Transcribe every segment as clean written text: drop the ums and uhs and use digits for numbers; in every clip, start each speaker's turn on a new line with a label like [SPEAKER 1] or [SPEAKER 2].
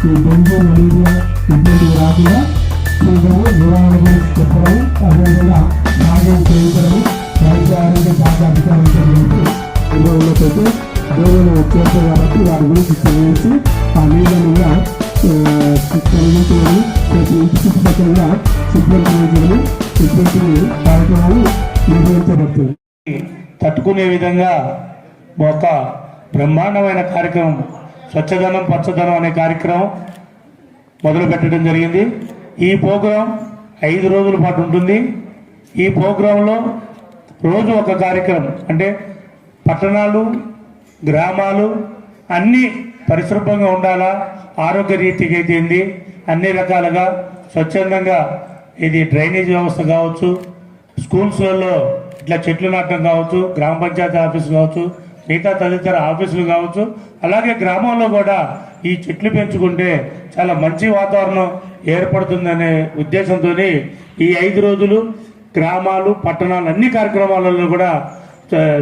[SPEAKER 1] ఈ dengue malaria ఇటువంటి రాకుండా చూడము నివారణ గురించి చెప్పడం, అదేవిధంగా సాయం చేయించడం, వైద్య ఆరోగ్య శాఖ అధికారులతో ఉన్నట్లయితే దేవులు చేస్తారు కాబట్టి వారి గురించి చేయించి ఆ నీళ్ళను కూడా తొలగించడం, ఇంటి చుట్టుపక్కల సిబ్బంది చేయడం ఇటువంటి కార్యక్రమాలు నిర్వహించబడుతుంది.
[SPEAKER 2] తట్టుకునే విధంగా ఒక బ్రహ్మాండమైన కార్యక్రమం స్వచ్ఛదనం పచ్చదనం అనే కార్యక్రమం మొదలు పెట్టడం జరిగింది. ఈ ప్రోగ్రాం 5 రోజుల పాటు ఉంటుంది. ఈ ప్రోగ్రాంలో రోజు ఒక కార్యక్రమం, అంటే పట్టణాలు గ్రామాలు అన్నీ పరిశుభ్రంగా ఉండాలా, ఆరోగ్య రీతికి అయితే అన్ని రకాలుగా స్వచ్ఛందంగా ఇది డ్రైనేజ్ వ్యవస్థ కావచ్చు, స్కూల్స్లలో ఇట్లా చెట్లు నాటడం కావచ్చు, గ్రామ పంచాయతీ ఆఫీసు కావచ్చు, మిగతా తదితర ఆఫీసులు కావచ్చు, అలాగే గ్రామంలో కూడా ఈ చెట్లు పెంచుకుంటే చాలా మంచి వాతావరణం ఏర్పడుతుందనే ఉద్దేశంతో ఈ 5 రోజులు గ్రామాలు పట్టణాలు అన్ని కార్యక్రమాలలో కూడా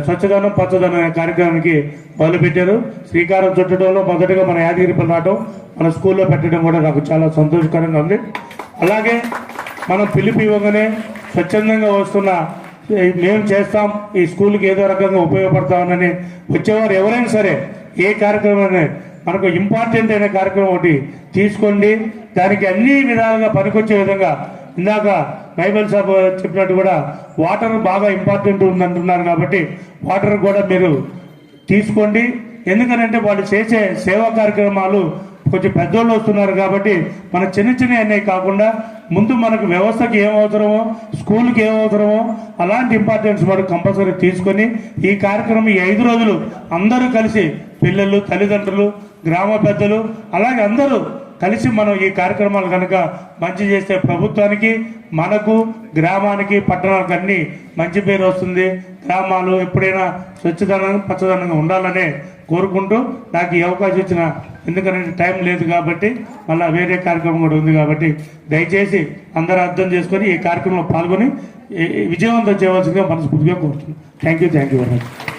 [SPEAKER 2] స్వచ్ఛదనం పచ్చదనం అనే కార్యక్రమానికి మొదలుపెట్టారు. శ్రీకారం చుట్టడంలో మొదటగా మన యాదగిరిపల్లి రావడం, మన స్కూల్లో పెట్టడం కూడా నాకు చాలా సంతోషకరంగా ఉంది. అలాగే మనం పిలుపు ఇవ్వగానే స్వచ్ఛందంగా వస్తున్న మేము చేస్తాం, ఈ స్కూల్కి ఏదో రకంగా ఉపయోగపడతామని వచ్చేవారు ఎవరైనా సరే ఏ కార్యక్రమం మనకు ఇంపార్టెంట్ అయిన కార్యక్రమం ఒకటి తీసుకోండి. దానికి అన్ని విధాలుగా పనికొచ్చే విధంగా ఇందాక బైబిల్ సభ చెప్పినట్టు కూడా వాటర్ బాగా ఇంపార్టెంట్ ఉందంటున్నారు కాబట్టి వాటర్ కూడా మీరు తీసుకోండి. ఎందుకనంటే వాళ్ళు చేసే సేవా కార్యక్రమాలు కొంచెం పెద్దోళ్ళు వస్తున్నారు కాబట్టి మన చిన్న అనేవి కాకుండా ముందు మనకు వ్యవస్థకి ఏమవుతారమో స్కూల్కి ఏమవుతారమో అలాంటి ఇంపార్టెన్స్ మనకు కంపల్సరీ తీసుకొని ఈ కార్యక్రమం ఈ 5 రోజులు అందరూ కలిసి పిల్లలు తల్లిదండ్రులు గ్రామ పెద్దలు అలాగే అందరూ కలిసి మనం ఈ కార్యక్రమాలు కనుక మంచి చేస్తే ప్రభుత్వానికి మనకు గ్రామానికి పట్టణానికి అన్ని మంచి పేరు వస్తుంది. గ్రామాలు ఎప్పుడైనా స్వచ్ఛదనం పచ్చదనంగా ఉండాలనే కోరుకుంటూ నాకు ఈ అవకాశం ఇచ్చిన, ఎందుకంటే టైం లేదు కాబట్టి మళ్ళీ వేరే కార్యక్రమం కూడా ఉంది కాబట్టి దయచేసి అందరూ అర్థం చేసుకొని ఈ కార్యక్రమంలో పాల్గొని విజయవంతం చేయవలసిందిగా మనస్ఫూర్తిగా కోరుతున్నాను. Thank you very much.